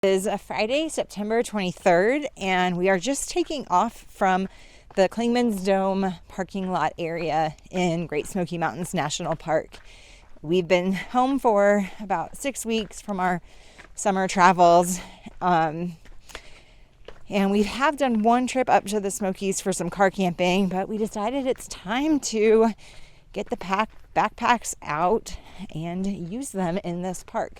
Is a Friday, September 23rd, and we are just taking off from the Clingmans Dome parking lot area in Great Smoky Mountains National Park. We've been home for about 6 weeks from our summer travels, and we have done one trip up to the Smokies for some car camping, but we decided it's time to get the backpacks out and use them in this park.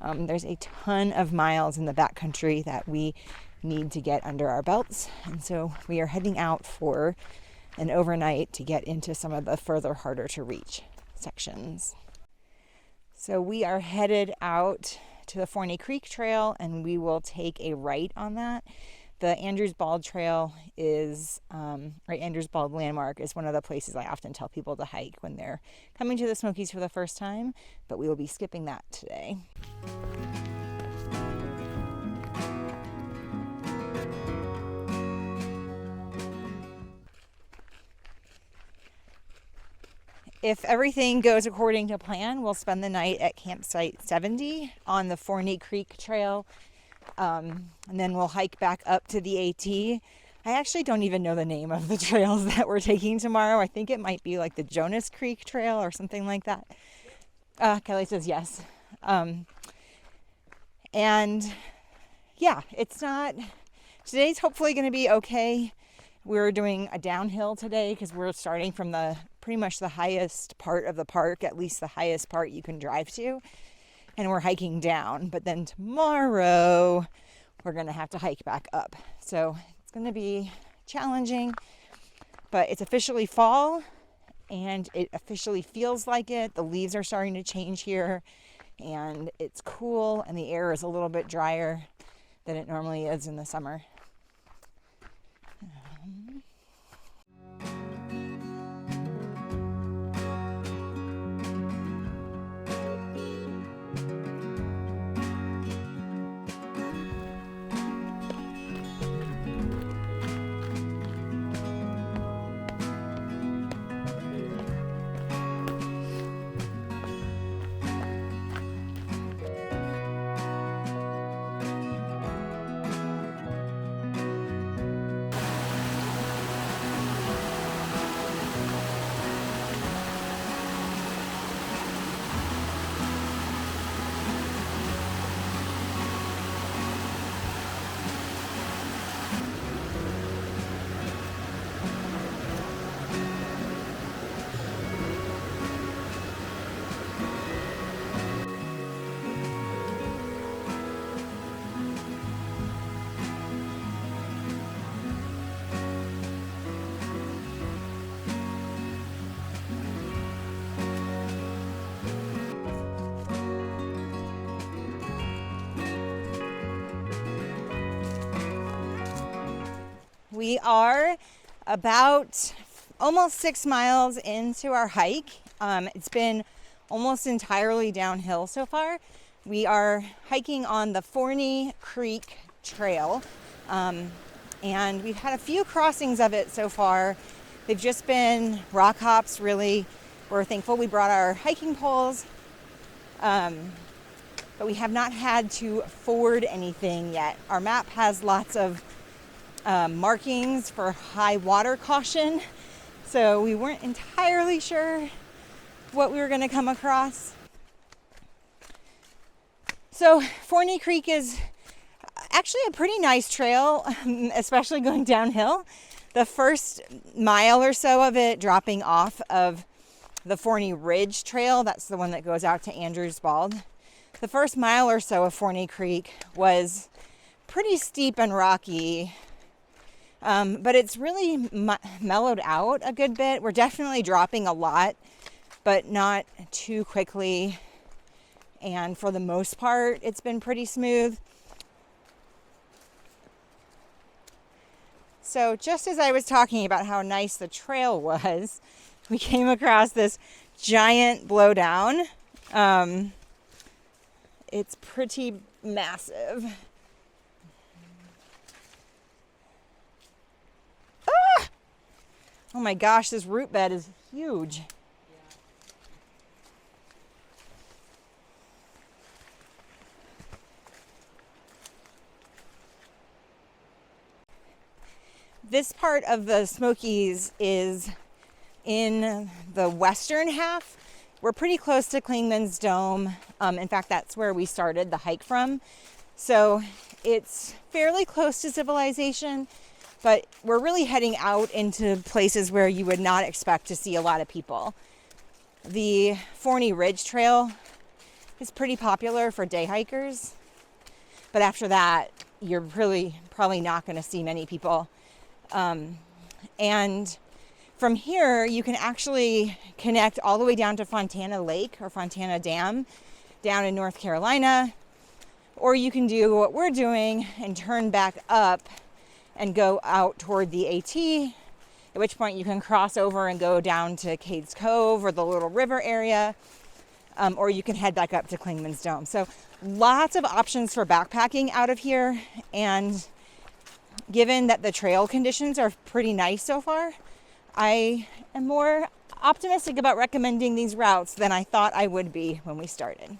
There's a ton of miles in the backcountry that we need to get under our belts, and so we are heading out for an overnight to get into some of the further harder to reach sections. So we are headed out to the Smokies Creek Trail, and we will take a right on that. The Andrews Bald Trail is, Andrews Bald Landmark is one of the places I often tell people to hike when they're coming to the Smokies for the first time, but we will be skipping that today. If everything goes according to plan, we'll spend the night at campsite 70 on the Smokies Creek Trail. And then we'll hike back up to the AT. I actually don't even know the name of the trails that we're taking tomorrow. I think it might be like the Jonas Creek Trail or something like that. Kelly says yes. And yeah, today's hopefully going to be okay. We're doing a downhill today because we're starting from pretty much the highest part of the park, at least the highest part you can drive to. And we're hiking down, but then tomorrow we're going to have to hike back up. So it's going to be challenging, but it's officially fall and it officially feels like it. The leaves are starting to change here and it's cool and the air is a little bit drier than it normally is in the summer. We are about almost 6 miles into our hike. It's been almost entirely downhill so far. We are hiking on the Smokies Creek Trail, and we've had a few crossings of it so far. They've just been rock hops, really. We're thankful we brought our hiking poles, but we have not had to ford anything yet. Our map has lots of markings for high water caution, so we weren't entirely sure what we were going to come across. So Smokies Creek is actually a pretty nice trail, especially going downhill. The first mile or so of it dropping off of the Smokies Ridge Trail, that's the one that goes out to Andrews Bald. The first mile or so of Smokies Creek was pretty steep and rocky. But it's really mellowed out a good bit. We're definitely dropping a lot, but not too quickly. And for the most part, it's been pretty smooth. So just as I was talking about how nice the trail was, we came across this giant blowdown. It's pretty massive. Ah! Oh my gosh, this root bed is huge. This part of the Smokies is in the western half. We're pretty close to Clingmans Dome. In fact, that's where we started the hike from. So it's fairly close to civilization, but we're really heading out into places where you would not expect to see a lot of people. The Forney Ridge Trail is pretty popular for day hikers, but after that, you're really probably not going to see many people. And from here, you can actually connect all the way down to Fontana Lake or Fontana Dam down in North Carolina, or you can do what we're doing and turn back up and go out toward the AT, at which point you can cross over and go down to Cades Cove or the Little River area, or you can head back up to Clingmans Dome. So lots of options for backpacking out of here, and given that the trail conditions are pretty nice so far, I am more optimistic about recommending these routes than I thought I would be when we started.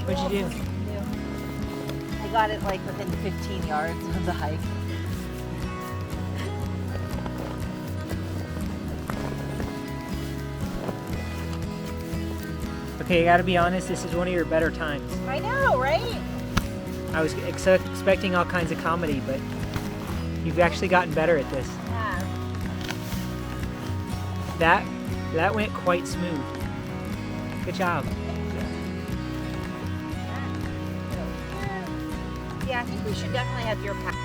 What'd you do? I got it like within 15 yards of the hike. Okay, I gotta be honest, this is one of your better times. I know, right? I was expecting all kinds of comedy, but you've actually gotten better at this. Yeah. That went quite smooth. Good job. Yeah, I think we should definitely have your pack.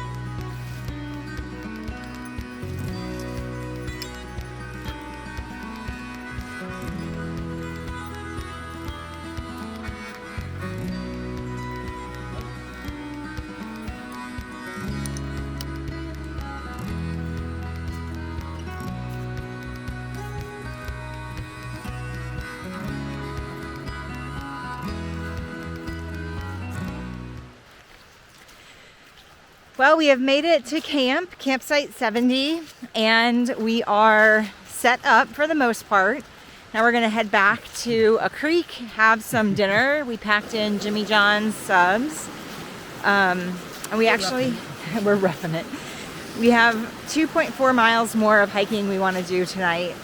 Well, we have made it to campsite 70, and we are set up for the most part. Now we're gonna head back to a creek, have some dinner. We packed in Jimmy John's subs, and we're roughing it. We have 2.4 miles more of hiking we wanna do tonight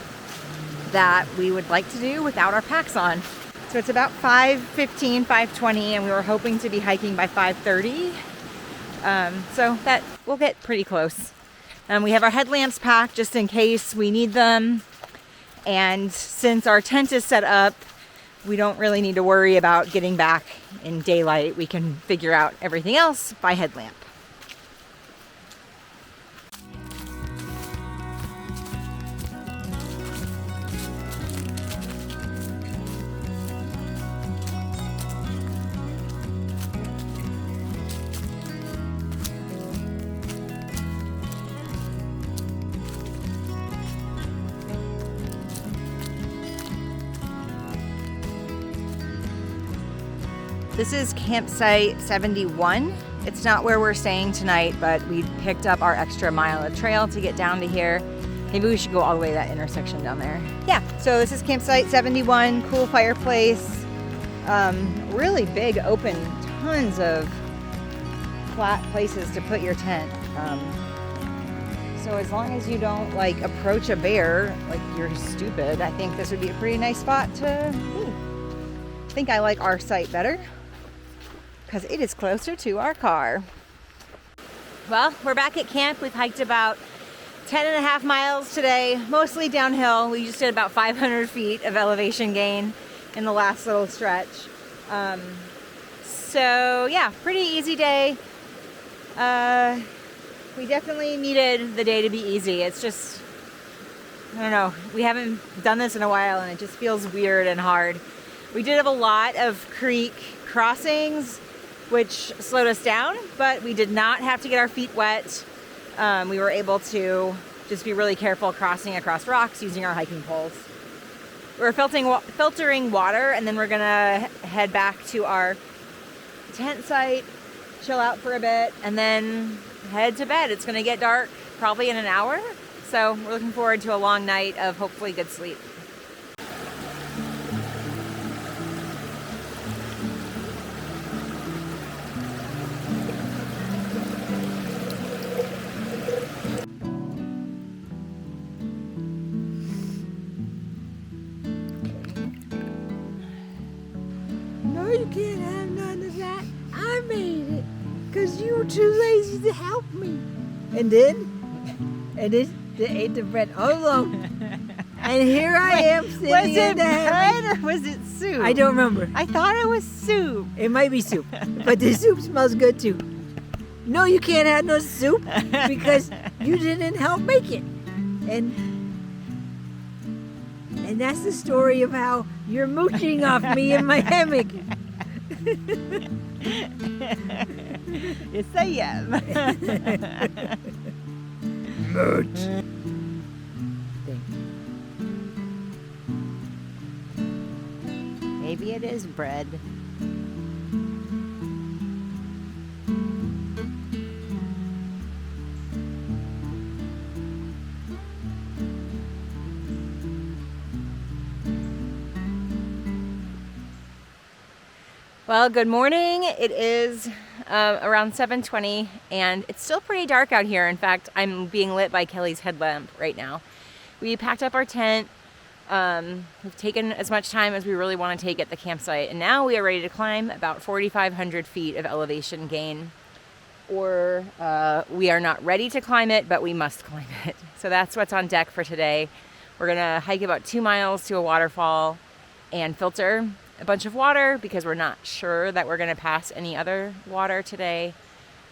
that we would like to do without our packs on. So it's about 5:15, 5:20, and we were hoping to be hiking by 5:30. So that we'll get pretty close. We have our headlamps packed just in case we need them. And since our tent is set up, we don't really need to worry about getting back in daylight. We can figure out everything else by headlamp. This is campsite 71. It's not where we're staying tonight, but we picked up our extra mile of trail to get down to here. Maybe we should go all the way to that intersection down there. Yeah, so this is campsite 71, cool fireplace, really big open, tons of flat places to put your tent. So as long as you don't like approach a bear like you're stupid, I think this would be a pretty nice spot to be. I think I like our site better because it is closer to our car. Well, we're back at camp. We've hiked about 10.5 miles today, mostly downhill. We just did about 500 feet of elevation gain in the last little stretch. So yeah, pretty easy day. We definitely needed the day to be easy. It's just, I don't know, we haven't done this in a while and it just feels weird and hard. We did have a lot of creek crossings, which slowed us down, but we did not have to get our feet wet. We were able to just be really careful crossing across rocks using our hiking poles. We're filtering water, and then we're gonna head back to our tent site, chill out for a bit, and then head to bed. It's gonna get dark probably in an hour, so we're looking forward to a long night of hopefully good sleep. No, you can't have none of that. I made it because you were too lazy to help me. And then they ate the bread all alone. And here I am sitting Was in it the hammock. bread or was it soup? I don't remember. I thought it was soup. It might be soup, but the soup smells good too. No, you can't have no soup because you didn't help make it. And that's the story of how you're mooching off me in my hammock. Yes, I am. Mooch. Maybe it is bread. Well, good morning. It is around 7:20 and it's still pretty dark out here. In fact, I'm being lit by Kelly's headlamp right now. We packed up our tent. We've taken as much time as we really want to take at the campsite, and now we are ready to climb about 4,500 feet of elevation gain. Or we are not ready to climb it, but we must climb it. So that's what's on deck for today. We're gonna hike about 2 miles to a waterfall and filter a bunch of water because we're not sure that we're gonna pass any other water today.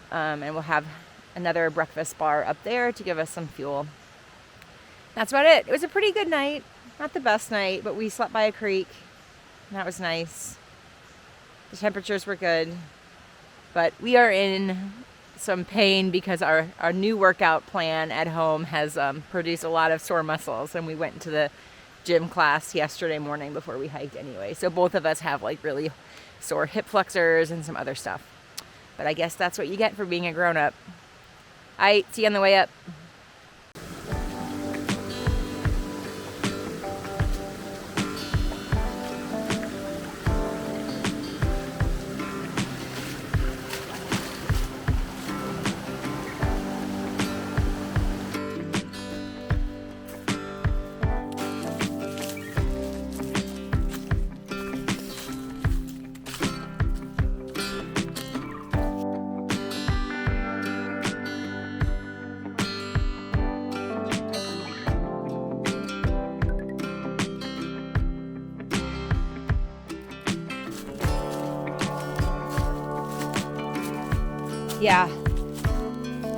And we'll have another breakfast bar up there to give us some fuel. That's about it. It was a pretty good night. Not the best night, but we slept by a creek, and that was nice. The temperatures were good, but we are in some pain because our new workout plan at home has produced a lot of sore muscles, and we went into the gym class yesterday morning before we hiked anyway. So both of us have like really sore hip flexors and some other stuff. But I guess that's what you get for being a grown-up. All right, see you on the way up.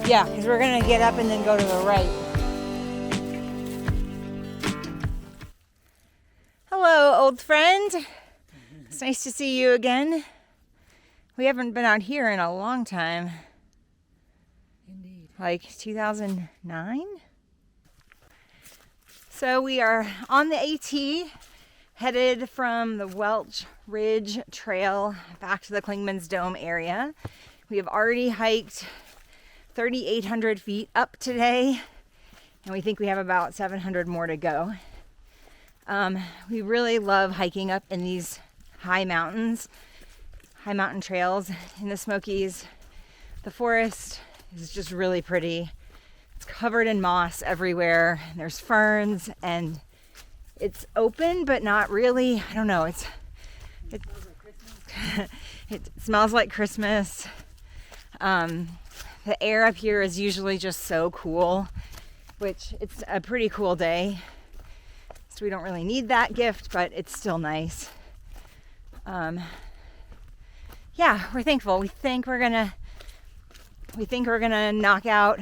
Yeah, because we're gonna get up and then go to the right. Hello, old friend. It's nice to see you again. We haven't been out here in a long time. Indeed. Like 2009? So we are on the AT, headed from the Welch Ridge Trail back to the Clingmans Dome area. We have already hiked 3,800 feet up today, and we think we have about 700 more to go. We really love hiking up in these high mountain trails in the Smokies. The forest is just really pretty. It's covered in moss everywhere. There's ferns, and it's open, but not really. I don't know. It smells like Christmas. The air up here is usually just so cool, which it's a pretty cool day. So we don't really need that gift, but it's still nice. Yeah, we're thankful. We think we're gonna knock out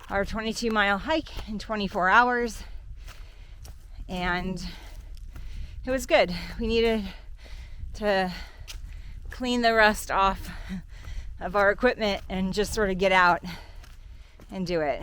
our 22-mile hike in 24 hours. And it was good. We needed to clean the rust off of our equipment and just sort of get out and do it.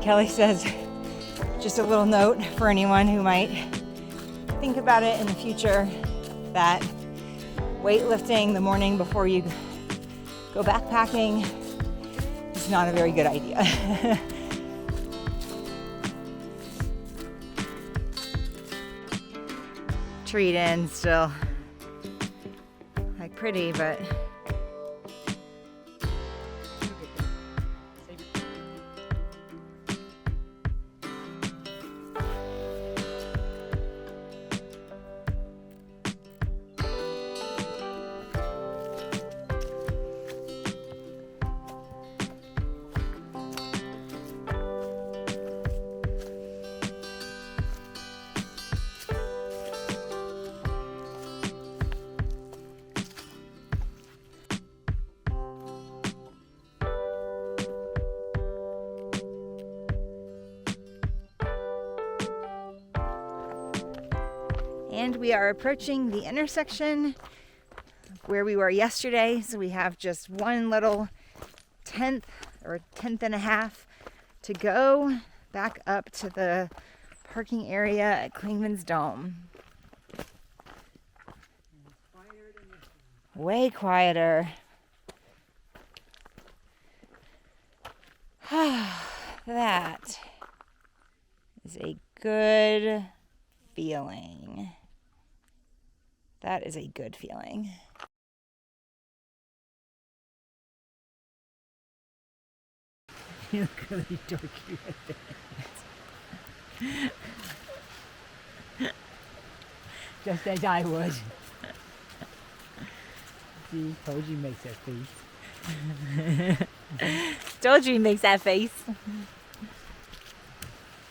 Kelly says, just a little note for anyone who might think about it in the future, that weightlifting the morning before you go backpacking is not a very good idea. Treed in still. Like pretty, but and we are approaching the intersection where we were yesterday, so we have just one little tenth and a half to go back up to the parking area at Clingmans Dome. Way quieter. That is a good feeling. That is a good feeling. You look really dorky right there. Just as I would. See, told you makes that face. Told you he makes that face.